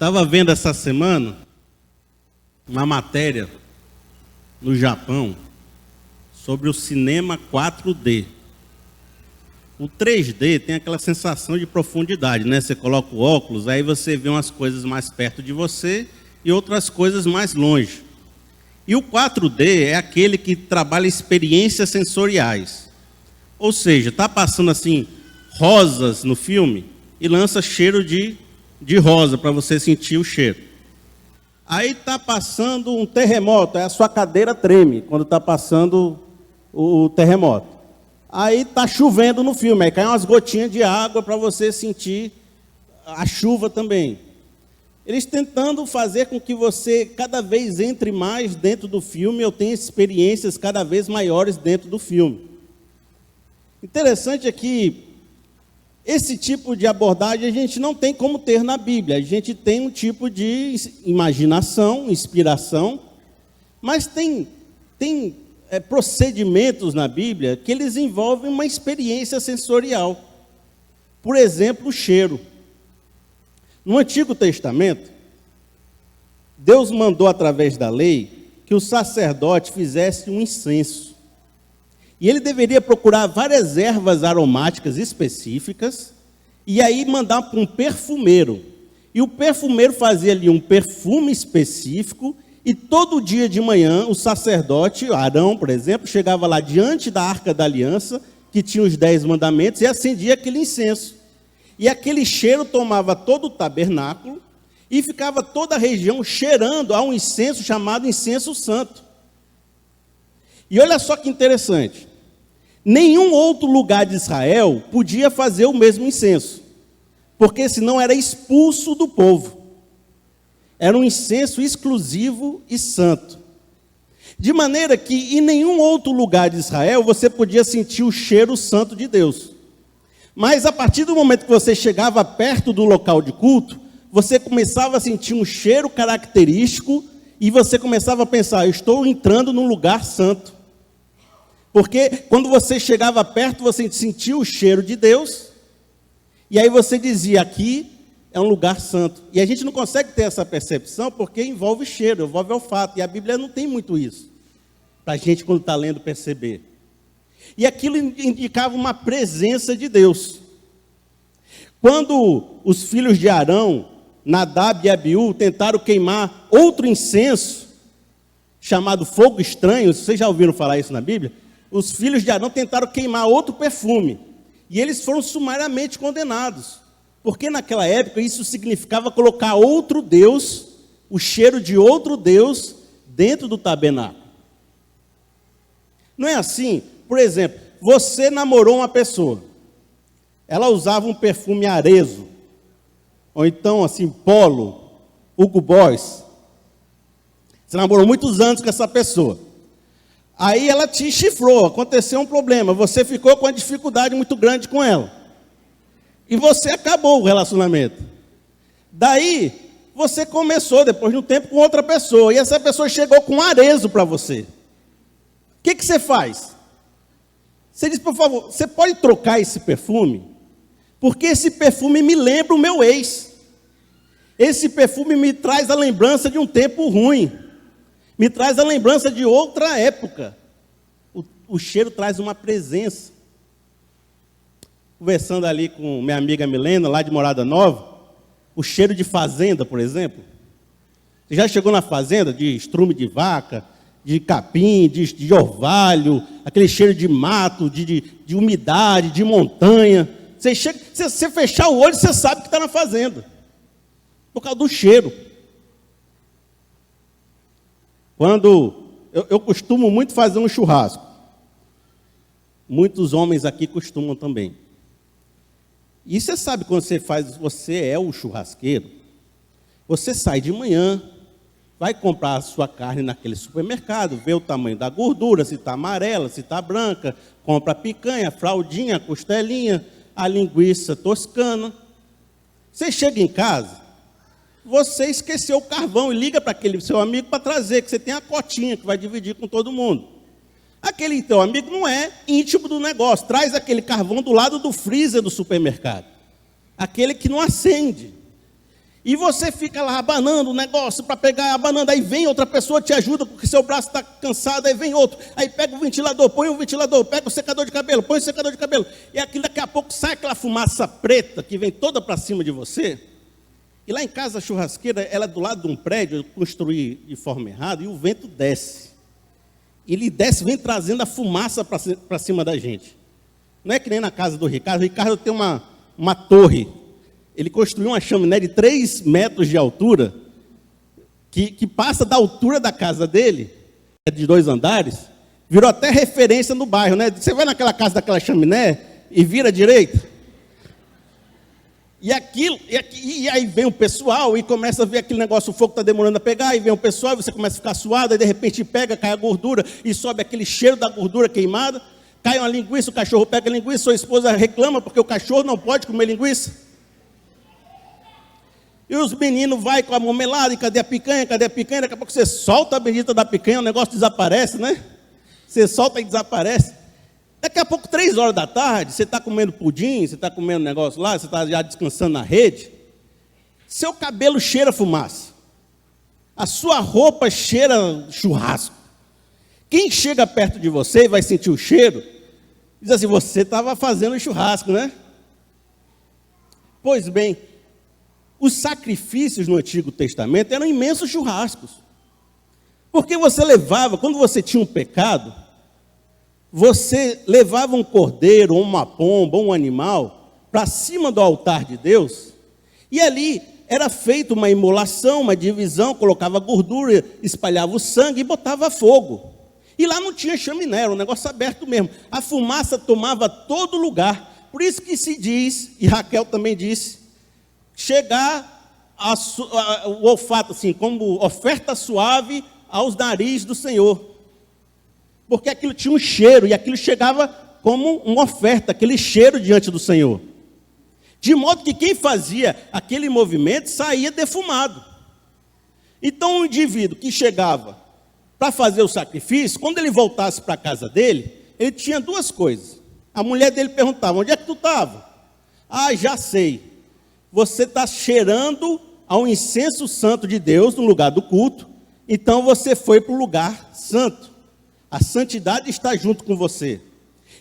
Estava vendo essa semana uma matéria no Japão sobre o cinema 4D. O 3D tem aquela sensação de profundidade, né? Você coloca o óculos, aí você vê umas coisas mais perto de você e outras coisas mais longe. E o 4D é aquele que trabalha experiências sensoriais. Ou seja, está passando assim rosas no filme e lança cheiro de rosa para você sentir o cheiro. Aí está passando um terremoto, aí a sua cadeira treme quando está passando o terremoto. Aí está chovendo no filme, aí cai umas gotinhas de água para você sentir a chuva também. Eles tentando fazer com que você cada vez entre mais dentro do filme, ou tenha experiências cada vez maiores dentro do filme. Interessante é que esse tipo de abordagem a gente não tem como ter na Bíblia. A gente tem um tipo de imaginação, inspiração, mas tem procedimentos na Bíblia que eles envolvem uma experiência sensorial. Por exemplo, o cheiro. No Antigo Testamento, Deus mandou através da lei que o sacerdote fizesse um incenso. E ele deveria procurar várias ervas aromáticas específicas e aí mandar para um perfumeiro. E o perfumeiro fazia ali um perfume específico e todo dia de manhã o sacerdote, Arão, por exemplo, chegava lá diante da Arca da Aliança, que tinha os 10 mandamentos, e acendia aquele incenso. E aquele cheiro tomava todo o tabernáculo e ficava toda a região cheirando a um incenso chamado incenso santo. E olha só que interessante. Nenhum outro lugar de Israel podia fazer o mesmo incenso, porque senão era expulso do povo. Era um incenso exclusivo e santo. De maneira que em nenhum outro lugar de Israel você podia sentir o cheiro santo de Deus. Mas a partir do momento que você chegava perto do local de culto, você começava a sentir um cheiro característico e você começava a pensar, eu estou entrando num lugar santo. Porque quando você chegava perto, você sentia o cheiro de Deus, e aí você dizia, aqui é um lugar santo. E a gente não consegue ter essa percepção porque envolve cheiro, envolve olfato, e a Bíblia não tem muito isso, para a gente quando está lendo perceber. E aquilo indicava uma presença de Deus. Quando os filhos de Arão, Nadab e Abiú, tentaram queimar outro incenso, chamado fogo estranho, vocês já ouviram falar isso na Bíblia? Os filhos de Arão tentaram queimar outro perfume, e eles foram sumariamente condenados, porque naquela época isso significava colocar outro Deus, o cheiro de outro Deus, dentro do tabernáculo. Não é assim? Por exemplo, você namorou uma pessoa, ela usava um perfume Arezo, ou então assim, Polo, Hugo Boss. Você namorou muitos anos com essa pessoa. Aí ela te chifrou, aconteceu um problema, você ficou com uma dificuldade muito grande com ela. E você acabou o relacionamento. Daí, você começou, depois de um tempo, com outra pessoa, e essa pessoa chegou com um Arezo para você. O que você faz? Você diz, por favor, você pode trocar esse perfume? Porque esse perfume me lembra o meu ex. Esse perfume me traz a lembrança de um tempo ruim. Me traz a lembrança de outra época. O cheiro traz uma presença. Conversando ali com minha amiga Milena, lá de Morada Nova, o cheiro de fazenda, por exemplo. Você já chegou na fazenda de estrume de vaca, de capim, de orvalho, aquele cheiro de mato, de umidade, de montanha. Você chega, se você fechar o olho, você sabe que está na fazenda. Por causa do cheiro. Quando eu costumo muito fazer um churrasco. Muitos homens aqui costumam também. E você sabe quando você é o churrasqueiro, você sai de manhã, vai comprar a sua carne naquele supermercado, vê o tamanho da gordura, se está amarela, se está branca, compra a picanha, a fraldinha, a costelinha, a linguiça toscana. Você chega em casa, você esqueceu o carvão e liga para aquele seu amigo para trazer, que você tem a cotinha que vai dividir com todo mundo. Aquele teu amigo não é íntimo do negócio, traz aquele carvão do lado do freezer do supermercado. Aquele que não acende. E você fica lá abanando o negócio para pegar, abanando, aí vem outra pessoa, te ajuda, porque seu braço está cansado, aí vem outro, aí pega o ventilador, põe o ventilador, pega o secador de cabelo, põe o secador de cabelo, e aquilo daqui a pouco sai aquela fumaça preta que vem toda para cima de você. E lá em casa a churrasqueira, ela é do lado de um prédio, eu construí de forma errada, e o vento desce. Ele desce, vem trazendo a fumaça para cima da gente. Não é que nem na casa do Ricardo. O Ricardo tem uma torre. Ele construiu uma chaminé de 3 metros de altura, que passa da altura da casa dele, é de 2 andares, virou até referência no bairro, né? Você vai naquela casa daquela chaminé e vira à direita. E aí vem o pessoal e começa a ver aquele negócio, o fogo está demorando a pegar, aí vem o pessoal, você começa a ficar suado, aí de repente pega, cai a gordura, e sobe aquele cheiro da gordura queimada, cai uma linguiça, o cachorro pega a linguiça, sua esposa reclama porque o cachorro não pode comer linguiça. E os meninos vai com a marmelada, e cadê a picanha, daqui a pouco você solta a bendita da picanha, o negócio desaparece, né? Você solta e desaparece. Daqui a pouco, 3 horas da tarde, você está comendo pudim, você está comendo negócio lá, você está já descansando na rede, seu cabelo cheira fumaça, a sua roupa cheira churrasco. Quem chega perto de você e vai sentir o cheiro, diz assim, você estava fazendo churrasco, né? Pois bem, os sacrifícios no Antigo Testamento eram imensos churrascos, porque você levava, quando você tinha um pecado, você levava um cordeiro, ou uma pomba, ou um animal, para cima do altar de Deus, e ali era feita uma imolação, uma divisão, colocava gordura, espalhava o sangue e botava fogo. E lá não tinha chaminé, era um negócio aberto mesmo. A fumaça tomava todo lugar. Por isso que se diz, e Raquel também disse, chegar o olfato, assim, como oferta suave aos narizes do Senhor. Porque aquilo tinha um cheiro, e aquilo chegava como uma oferta, aquele cheiro diante do Senhor. De modo que quem fazia aquele movimento saía defumado. Então o indivíduo que chegava para fazer o sacrifício, quando ele voltasse para a casa dele, ele tinha 2 coisas. A mulher dele perguntava, onde é que tu estava? Ah, já sei. Você está cheirando ao incenso santo de Deus no lugar do culto, então você foi para o lugar santo. A santidade está junto com você.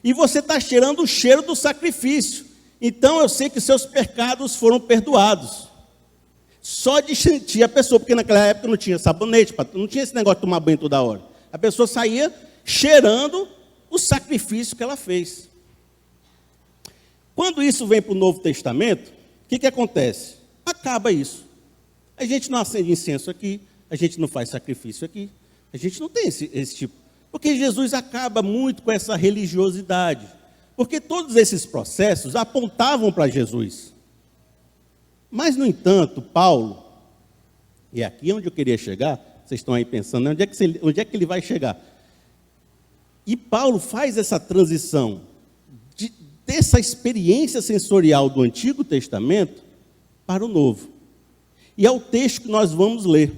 E você está cheirando o cheiro do sacrifício. Então eu sei que seus pecados foram perdoados. Só de sentir a pessoa, porque naquela época não tinha sabonete, não tinha esse negócio de tomar banho toda hora. A pessoa saía cheirando o sacrifício que ela fez. Quando isso vem para o Novo Testamento, o que acontece? Acaba isso. A gente não acende incenso aqui, a gente não faz sacrifício aqui, a gente não tem esse tipo. Porque Jesus acaba muito com essa religiosidade. Porque todos esses processos apontavam para Jesus. Mas, no entanto, Paulo, e aqui onde eu queria chegar, vocês estão aí pensando, né? Onde é que ele vai chegar? E Paulo faz essa transição dessa experiência sensorial do Antigo Testamento para o Novo. E é o texto que nós vamos ler.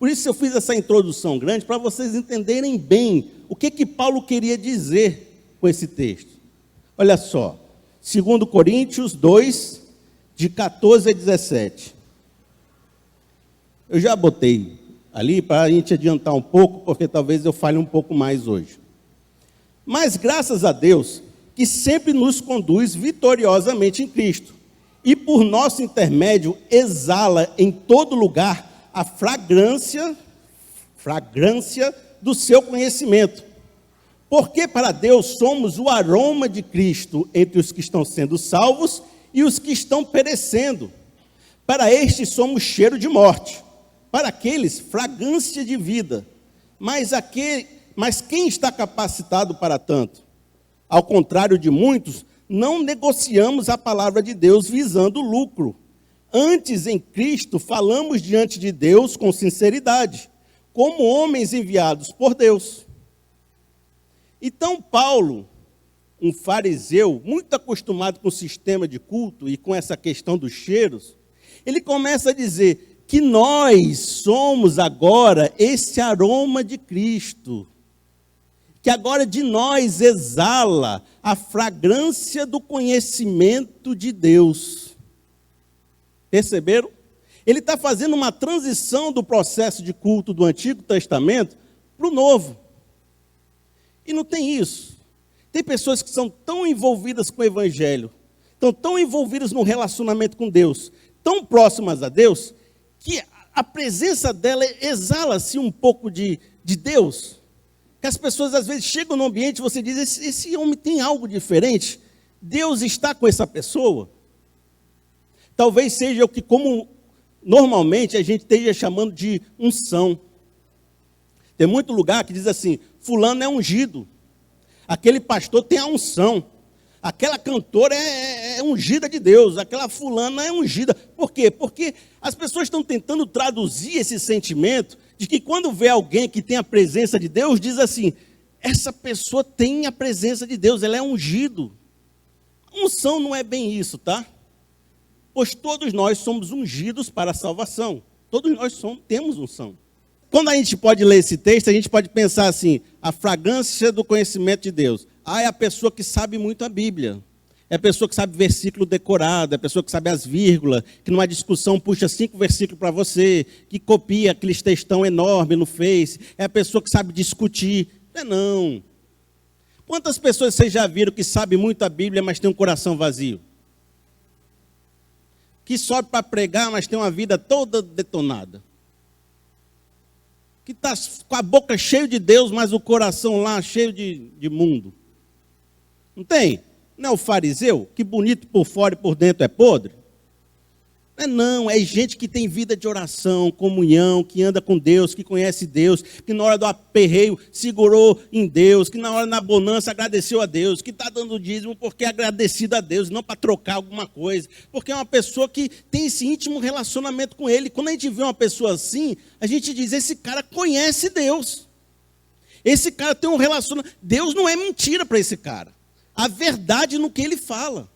Por isso eu fiz essa introdução grande, para vocês entenderem bem o que Paulo queria dizer com esse texto. Olha só, 2 Coríntios 2, de 14 a 17. Eu já botei ali para a gente adiantar um pouco, porque talvez eu fale um pouco mais hoje. Mas graças a Deus, que sempre nos conduz vitoriosamente em Cristo, e por nosso intermédio exala em todo lugar a fragrância do seu conhecimento. Porque para Deus somos o aroma de Cristo entre os que estão sendo salvos e os que estão perecendo. Para estes somos cheiro de morte, para aqueles fragrância de vida. Mas quem está capacitado para tanto? Ao contrário de muitos, não negociamos a palavra de Deus visando lucro. Antes, em Cristo, falamos diante de Deus com sinceridade, como homens enviados por Deus. Então, Paulo, um fariseu, muito acostumado com o sistema de culto e com essa questão dos cheiros, ele começa a dizer que nós somos agora esse aroma de Cristo, que agora de nós exala a fragrância do conhecimento de Deus. Perceberam? Ele está fazendo uma transição do processo de culto do Antigo Testamento para o Novo. E não tem isso. Tem pessoas que são tão envolvidas com o Evangelho, estão tão envolvidas no relacionamento com Deus, tão próximas a Deus, que a presença dela exala-se um pouco de Deus. Que as pessoas às vezes chegam no ambiente e você diz, esse homem tem algo diferente. Deus está com essa pessoa. Talvez seja o que, como normalmente, a gente esteja chamando de unção. Tem muito lugar que diz assim, fulano é ungido. Aquele pastor tem a unção. Aquela cantora é ungida de Deus. Aquela fulana é ungida. Por quê? Porque as pessoas estão tentando traduzir esse sentimento de que quando vê alguém que tem a presença de Deus, diz assim, essa pessoa tem a presença de Deus, ela é ungido. Unção não é bem isso, tá? Pois todos nós somos ungidos para a salvação. Todos nós temos unção. Quando a gente pode ler esse texto, a gente pode pensar assim, a fragrância do conhecimento de Deus. É a pessoa que sabe muito a Bíblia. É a pessoa que sabe versículo decorado, é a pessoa que sabe as vírgulas, que numa discussão puxa 5 versículos para você, que copia aqueles textão enorme no Face. É a pessoa que sabe discutir. Não. Quantas pessoas vocês já viram que sabem muito a Bíblia, mas tem um coração vazio? Que sobe para pregar, mas tem uma vida toda detonada. Que está com a boca cheia de Deus, mas o coração lá cheio de mundo. Não tem? Não é o fariseu, que bonito por fora e por dentro é podre? Não, é gente que tem vida de oração, comunhão, que anda com Deus, que conhece Deus, que na hora do aperreio segurou em Deus, que na hora da bonança agradeceu a Deus, que está dando dízimo porque é agradecido a Deus, não para trocar alguma coisa, porque é uma pessoa que tem esse íntimo relacionamento com Ele. Quando a gente vê uma pessoa assim, a gente diz, esse cara conhece Deus, esse cara tem um relacionamento, Deus não é mentira para esse cara, a verdade no que ele fala.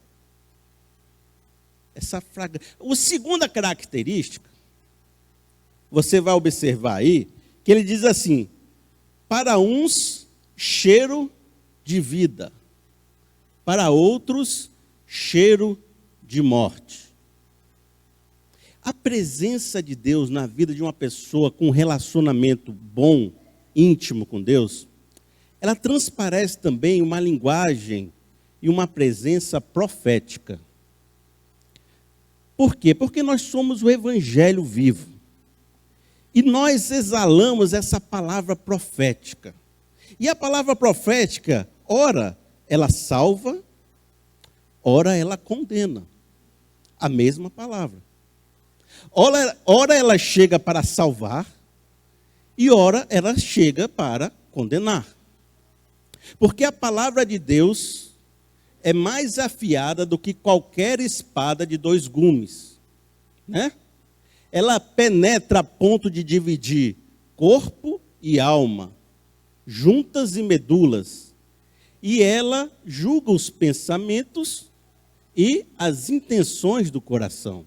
A segunda característica, você vai observar aí, que ele diz assim, para uns, cheiro de vida, para outros, cheiro de morte. A presença de Deus na vida de uma pessoa com um relacionamento bom, íntimo com Deus, ela transparece também uma linguagem e uma presença profética. Por quê? Porque nós somos o Evangelho vivo. E nós exalamos essa palavra profética. E a palavra profética, ora, ela salva, ora, ela condena. A mesma palavra. Ora ela chega para salvar, e ora ela chega para condenar. Porque a palavra de Deus é mais afiada do que qualquer espada de 2 gumes, né? Ela penetra a ponto de dividir corpo e alma, juntas e medulas, e ela julga os pensamentos e as intenções do coração.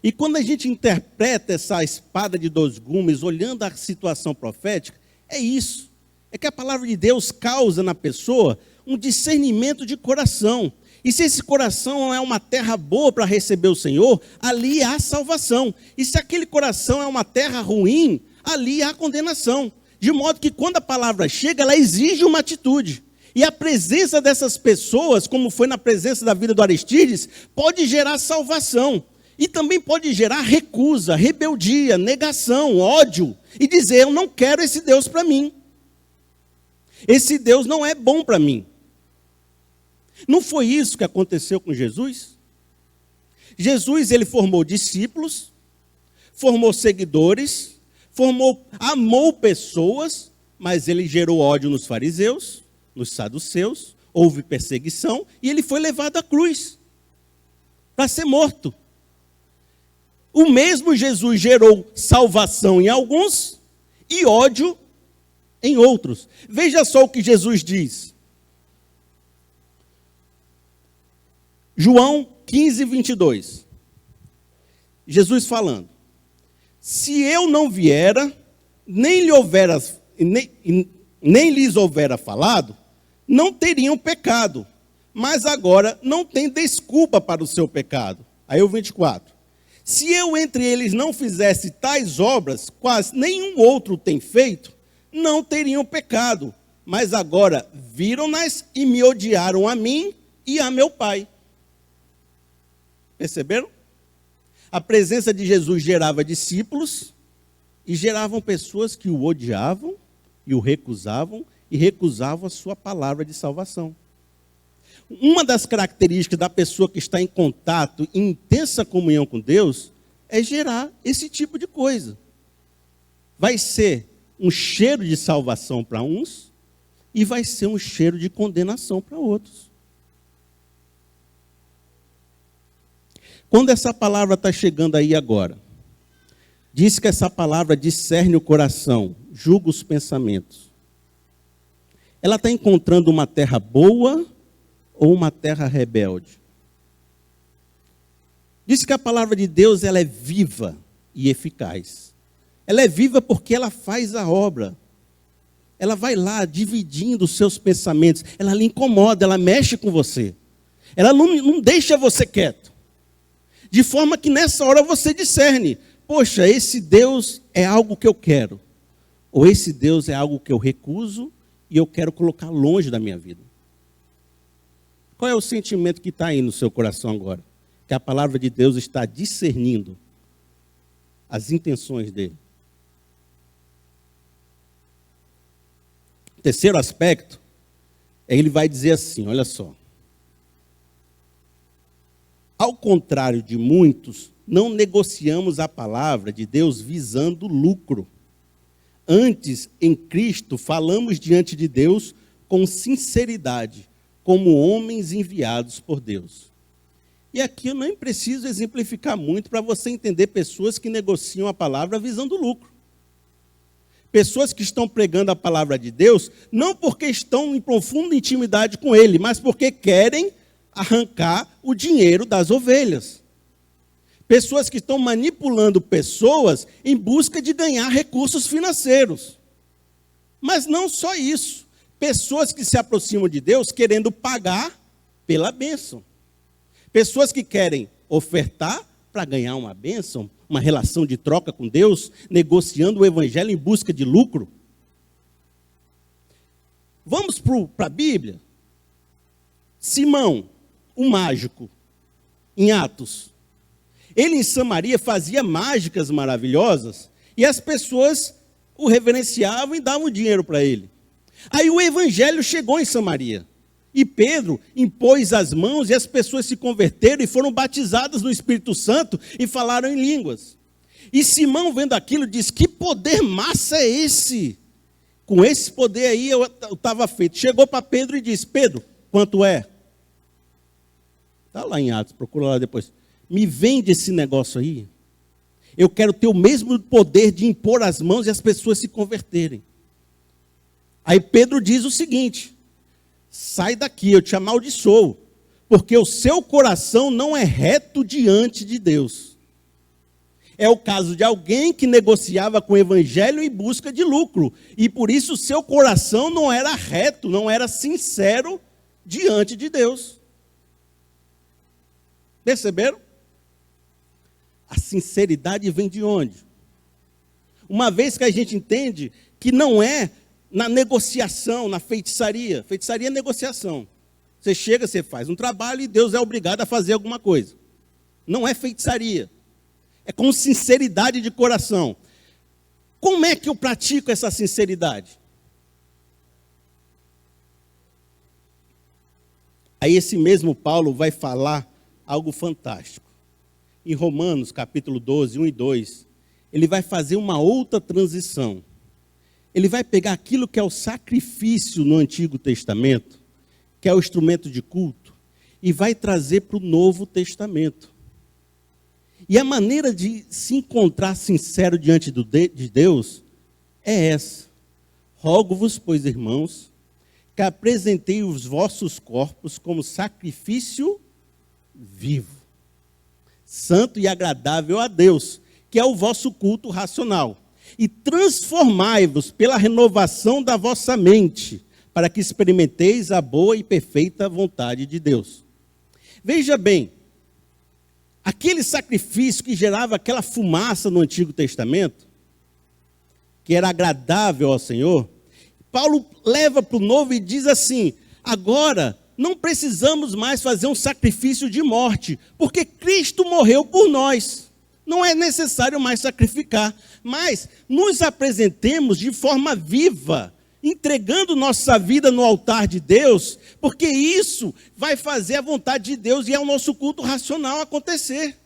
E quando a gente interpreta essa espada de 2 gumes, olhando a situação profética, é isso. É que a palavra de Deus causa na pessoa um discernimento de coração. E se esse coração é uma terra boa para receber o Senhor, ali há salvação. E se aquele coração é uma terra ruim, ali há condenação. De modo que quando a palavra chega, ela exige uma atitude. E a presença dessas pessoas, como foi na presença da vida do Aristides, pode gerar salvação. E também pode gerar recusa, rebeldia, negação, ódio. E dizer, eu não quero esse Deus para mim. Esse Deus não é bom para mim. Não foi isso que aconteceu com Jesus? Jesus, ele formou discípulos, formou seguidores, amou pessoas, mas ele gerou ódio nos fariseus, nos saduceus, houve perseguição, e ele foi levado à cruz para ser morto. O mesmo Jesus gerou salvação em alguns e ódio em outros. Veja só o que Jesus diz. João 15, 22. Jesus falando. Se eu não viera, nem lhes houvera falado, não teriam pecado. Mas agora não tem desculpa para o seu pecado. Aí o 24. Se eu entre eles não fizesse tais obras, quase nenhum outro tem feito, não teriam pecado. Mas agora viram-nas e me odiaram a mim e a meu Pai. Perceberam? A presença de Jesus gerava discípulos e geravam pessoas que o odiavam e o recusavam e recusavam a sua palavra de salvação. Uma das características da pessoa que está em contato, em intensa comunhão com Deus, é gerar esse tipo de coisa. Vai ser um cheiro de salvação para uns e vai ser um cheiro de condenação para outros. Quando essa palavra está chegando aí agora, diz que essa palavra discerne o coração, julga os pensamentos. Ela está encontrando uma terra boa ou uma terra rebelde? Diz que a palavra de Deus ela é viva e eficaz. Ela é viva porque ela faz a obra. Ela vai lá dividindo os seus pensamentos. Ela lhe incomoda, ela mexe com você. Ela não deixa você quieto. De forma que nessa hora você discerne. Poxa, esse Deus é algo que eu quero. Ou esse Deus é algo que eu recuso e eu quero colocar longe da minha vida. Qual é o sentimento que está aí no seu coração agora? Que a palavra de Deus está discernindo as intenções dele. O terceiro aspecto, ele vai dizer assim, olha só. Ao contrário de muitos, não negociamos a palavra de Deus visando lucro. Antes, em Cristo, falamos diante de Deus com sinceridade, como homens enviados por Deus. E aqui eu nem preciso exemplificar muito para você entender pessoas que negociam a palavra visando lucro. Pessoas que estão pregando a palavra de Deus, não porque estão em profunda intimidade com Ele, mas porque querem arrancar o dinheiro das ovelhas. Pessoas que estão manipulando pessoas em busca de ganhar recursos financeiros. Mas não só isso. Pessoas que se aproximam de Deus querendo pagar pela bênção. Pessoas que querem ofertar para ganhar uma bênção, uma relação de troca com Deus, negociando o evangelho em busca de lucro. Vamos para a Bíblia. Simão, o mágico, em Atos. Ele em Samaria fazia mágicas maravilhosas e as pessoas o reverenciavam e davam dinheiro para ele. Aí o evangelho chegou em Samaria. E Pedro impôs as mãos e as pessoas se converteram e foram batizadas no Espírito Santo e falaram em línguas. E Simão, vendo aquilo, disse, que poder massa é esse? Com esse poder aí eu estava feito. Chegou para Pedro e disse, Pedro, quanto é? Está lá em Atos, procura lá depois. Me vende esse negócio aí. Eu quero ter o mesmo poder de impor as mãos e as pessoas se converterem. Aí Pedro diz o seguinte, sai daqui, eu te amaldiçoo, porque o seu coração não é reto diante de Deus. É o caso de alguém que negociava com o evangelho em busca de lucro, e por isso o seu coração não era reto, não era sincero diante de Deus. Perceberam? A sinceridade vem de onde? Uma vez que a gente entende que não é na negociação, na feitiçaria. Feitiçaria é negociação. Você chega, você faz um trabalho e Deus é obrigado a fazer alguma coisa. Não é feitiçaria. É com sinceridade de coração. Como é que eu pratico essa sinceridade? Aí esse mesmo Paulo vai falar algo fantástico. Em Romanos, capítulo 12, 1 e 2, ele vai fazer uma outra transição. Ele vai pegar aquilo que é o sacrifício no Antigo Testamento, que é o instrumento de culto, e vai trazer para o Novo Testamento. E a maneira de se encontrar sincero diante de Deus é essa. Rogo-vos, pois, irmãos, que apresentei os vossos corpos como sacrifício vivo, santo e agradável a Deus, que é o vosso culto racional. E transformai-vos pela renovação da vossa mente, para que experimenteis a boa e perfeita vontade de Deus. Veja bem, aquele sacrifício que gerava aquela fumaça no Antigo Testamento, que era agradável ao Senhor, Paulo leva para o Novo e diz assim: agora não precisamos mais fazer um sacrifício de morte, porque Cristo morreu por nós. Não é necessário mais sacrificar, mas nos apresentemos de forma viva, entregando nossa vida no altar de Deus, porque isso vai fazer a vontade de Deus e é o nosso culto racional acontecer.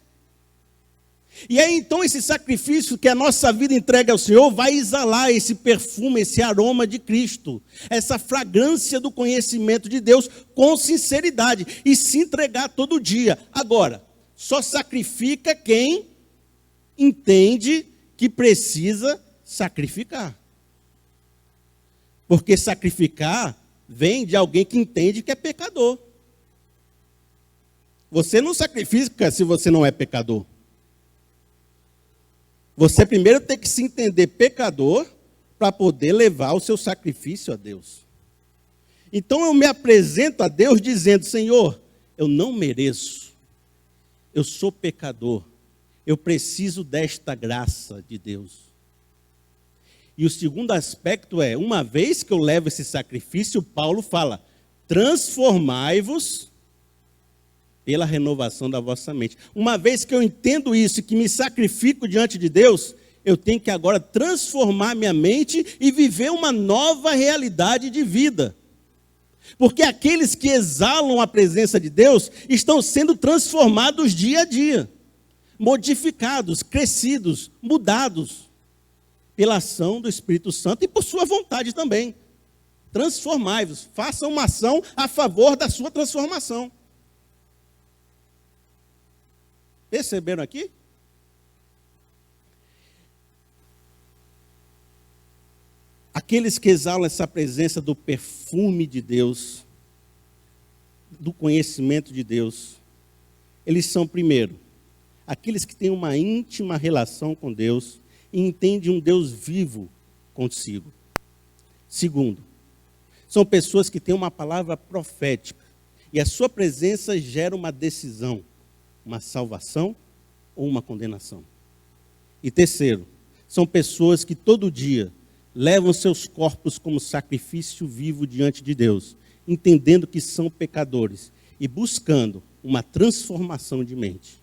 E aí então esse sacrifício que a nossa vida entrega ao Senhor vai exalar esse perfume, esse aroma de Cristo, essa fragrância do conhecimento de Deus com sinceridade e se entregar todo dia. Agora, só sacrifica quem entende que precisa sacrificar. Porque sacrificar vem de alguém que entende que é pecador. Você não sacrifica se você não é pecador. Você primeiro tem que se entender pecador para poder levar o seu sacrifício a Deus. Então eu me apresento a Deus dizendo: Senhor, eu não mereço, eu sou pecador, eu preciso desta graça de Deus. E o segundo aspecto é, uma vez que eu levo esse sacrifício, Paulo fala: transformai-vos pela renovação da vossa mente. Uma vez que eu entendo isso, que me sacrifico diante de Deus, eu tenho que agora transformar minha mente e viver uma nova realidade de vida. Porque aqueles que exalam a presença de Deus estão sendo transformados dia a dia, modificados, crescidos, mudados pela ação do Espírito Santo e por sua vontade também. Transformai-vos, façam uma ação a favor da sua transformação. Perceberam aqui? Aqueles que exalam essa presença do perfume de Deus, do conhecimento de Deus, eles são, primeiro, aqueles que têm uma íntima relação com Deus e entendem um Deus vivo consigo. Segundo, são pessoas que têm uma palavra profética e a sua presença gera uma decisão, uma salvação ou uma condenação. E terceiro, são pessoas que todo dia levam seus corpos como sacrifício vivo diante de Deus, entendendo que são pecadores e buscando uma transformação de mente.